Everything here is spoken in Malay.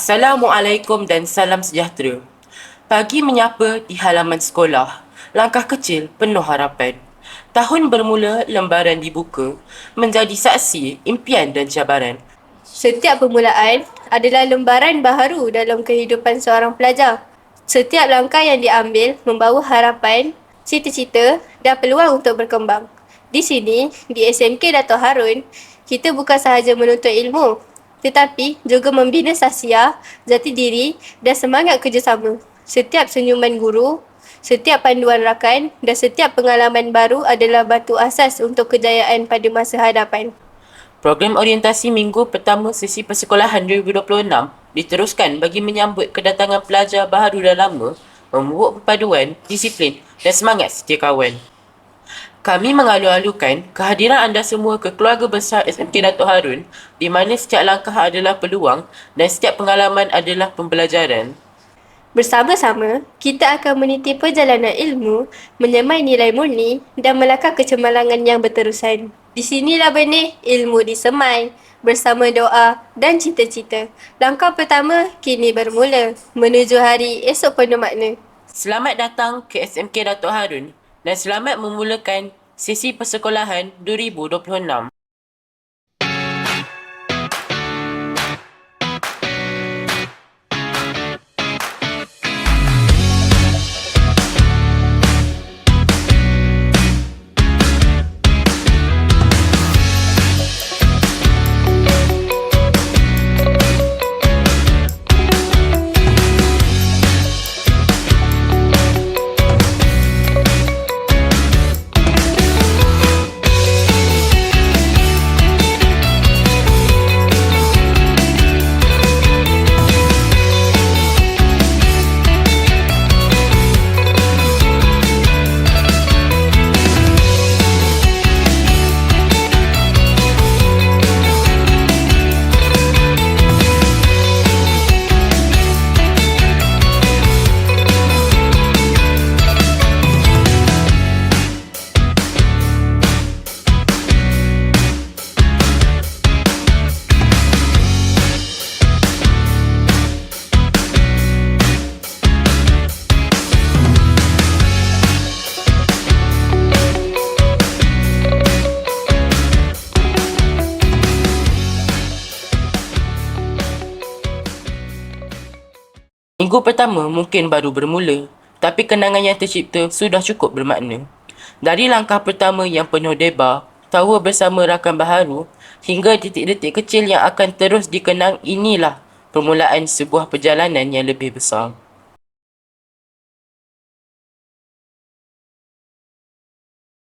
Assalamualaikum dan salam sejahtera. Pagi menyapa di halaman sekolah. Langkah kecil penuh harapan. Tahun bermula, lembaran dibuka, menjadi saksi impian dan cabaran. Setiap permulaan adalah lembaran baharu dalam kehidupan seorang pelajar. Setiap langkah yang diambil membawa harapan, cita-cita dan peluang untuk berkembang. Di sini, di SMK Dato' Harun, kita bukan sahaja menuntut ilmu, tetapi juga membina sahsia, jati diri dan semangat kerjasama. Setiap senyuman guru, setiap panduan rakan dan setiap pengalaman baru adalah batu asas untuk kejayaan pada masa hadapan. Program orientasi minggu pertama sesi persekolahan 2026 diteruskan bagi menyambut kedatangan pelajar baharu dan lama, memupuk perpaduan, disiplin dan semangat setia kawan. Kami mengalu-alukan kehadiran anda semua ke keluarga besar SMK Dato' Harun, di mana setiap langkah adalah peluang dan setiap pengalaman adalah pembelajaran. Bersama-sama, kita akan meniti perjalanan ilmu, menyemai nilai murni dan melakar kecemerlangan yang berterusan. Di sinilah benih ilmu disemai, bersama doa dan cita-cita. Langkah pertama kini bermula, menuju hari esok penuh makna. Selamat datang ke SMK Dato' Harun dan selamat memulakan sesi persekolahan 2026. Minggu pertama mungkin baru bermula, tapi kenangan yang tercipta sudah cukup bermakna. Dari langkah pertama yang penuh debar, tawa bersama rakan baharu, hingga detik-detik kecil yang akan terus dikenang, inilah permulaan sebuah perjalanan yang lebih besar.